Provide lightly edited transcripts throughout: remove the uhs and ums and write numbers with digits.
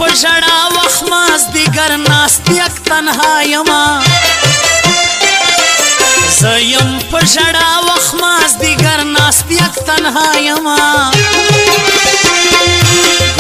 پژړا وخت مازدیګر ناست یک تنها یما زیم پژړا وخت مازدیګر ناست یک تنها یما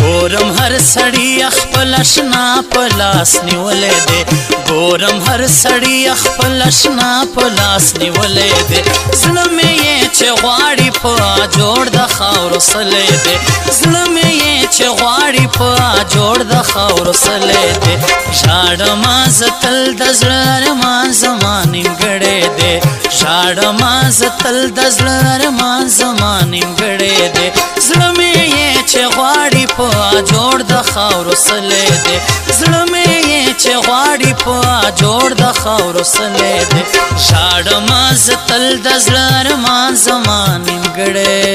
ګورم هر سړی خپل اشنا په لاس نیولې دی ګورم هر سړی خپل اشنا په لاس نیولې دی زړه مې یې چې غواړي په جوړ د خاورو سلې دی زړه مې یې چې غواړي په جوړ د خاورو سلې دی ژاړم زه تل د زړه ارمان زما نیمګړی دی ژاړم زه تل د زړه ارمان زما نیمګړی دی زړه مې یې چې غواړي په جوړ د خاورو سلې دی زړه مې یې چې غواړي په جوړ د خاورو سلې دی ژاړم زه تل د زړه ارمان زما نیمګړی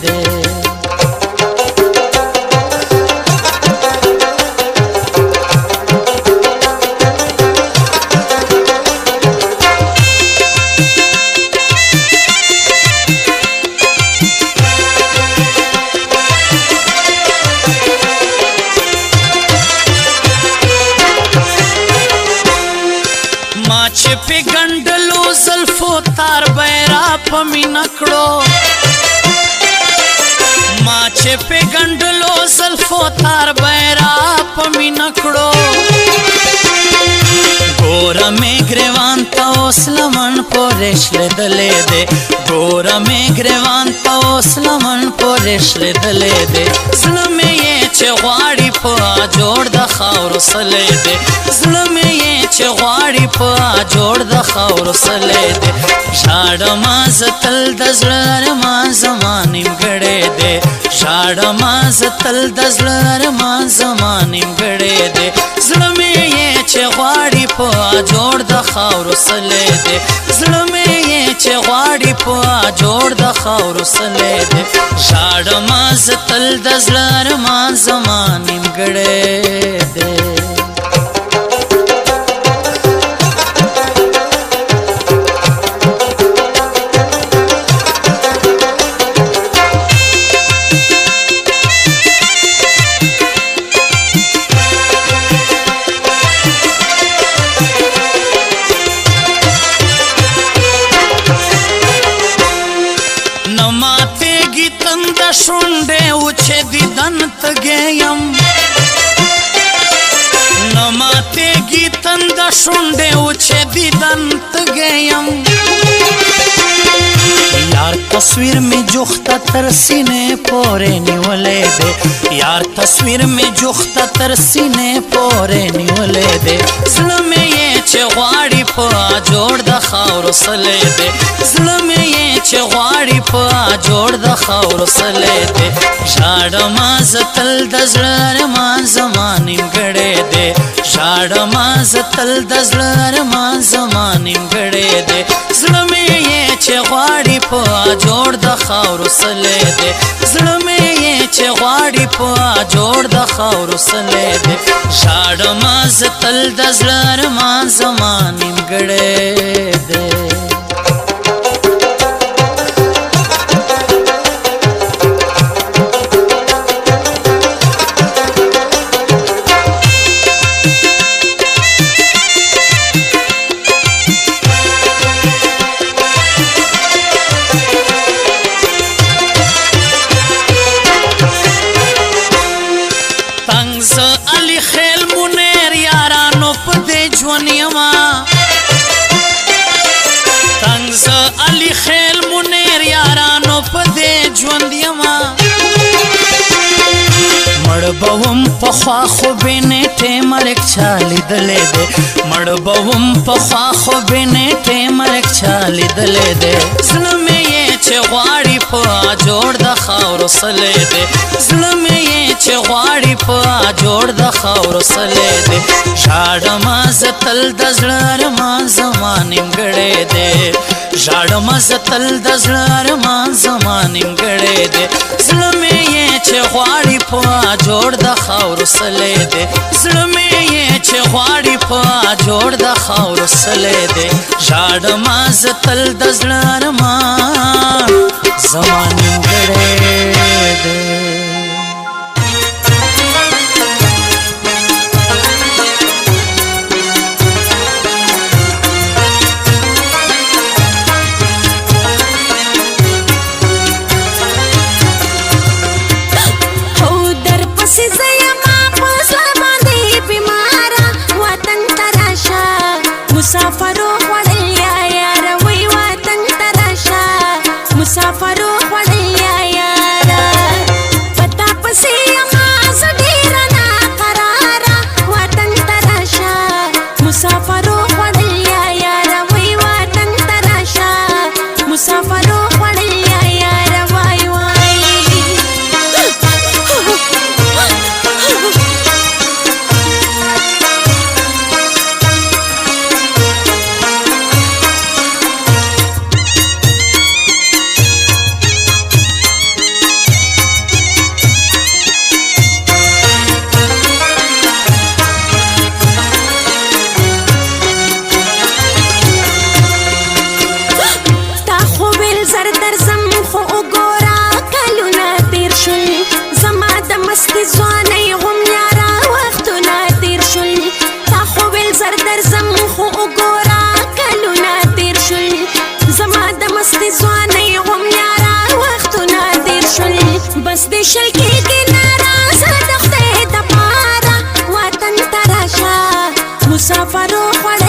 دی چې په ګنډلو زلفو تار بیرا په مینا کړو ما چې په ګنډلو زلفو تار بیرا په مینا کړو ګوره مې ګریوان ته اوس لمن پورې شلېدلې دی ګوره مې ګریوان ته اوس لمن پورې شلېدلې دی زړه مې یې چې غواړي په جوړ د خاورو سلې دی زړه مې یې چې غواړي په جوړ د خاورو سلې دی ژاړم زه تل د زړه ارمان زما نیمګړی دی ژاړم زه تل د زړه ارمان زما نیمګړی دی زړه مې یې چې غواړي په جوړ د خاورو سلې دی زړه مې یې چې غواړي په جوړ د خاورو سلې دی ژاړم زه تل د زړه ارمان زما نیمګړی دی شونډې وچې دیدن تږیم نه ماتېږي تنده شونډې وچې دیدن تږیم یار تصویر مې جوخته تر سینې پورې نیولې دی یار تصویر مې جوخته تر سینې پورې نیولې دی زړه مې یې چې غواړي په جوړ د خاورو سلې دی زړه مې یې چې غواړي په جوړ د خاورو سلې دی ژاړم زه تل د زړه ارمان زما نیمګړی دی ژاړم زه تل د زړه ارمان زما نیمګړی دی زړه مې یې چې غواړي په جوړ د خاورو سلې دی زړه مې یې چې غواړي په جوړ د خاورو سلې دی ژاړم زه تل د زړه ارمان زما نیمګړی دی مړبوم پخوا خو بې نیټې مرګ چا لیدلی دی مړبوم پخوا خو بې نیټې مرګ چا لیدلی دی زړه مې یې چې غواړي په جوړ د خاورو سلې دی زړه مې یې چې غواړي په جوړ د خاورو سلې دی ژاړم زه تل د زړه ارمان زما نیمګړی دی ژاړم زه تل د زړه ارمان زما نیمګړی دی زړه مې یې چې غواړي په جوړ د خاورو سلې دی زړه مې یې چې غواړي په جوړ د خاورو سلې دی ژاړم زه تل د زړه ارمان زما نیمګړی دی خو وګوره کلونه تیر شول زما د مستې ځوانۍ هم یاره وختونه تیر شول بس دې شل کېږي ناراضه د خدای دپاره وطن ته راشه مسافرو خوړ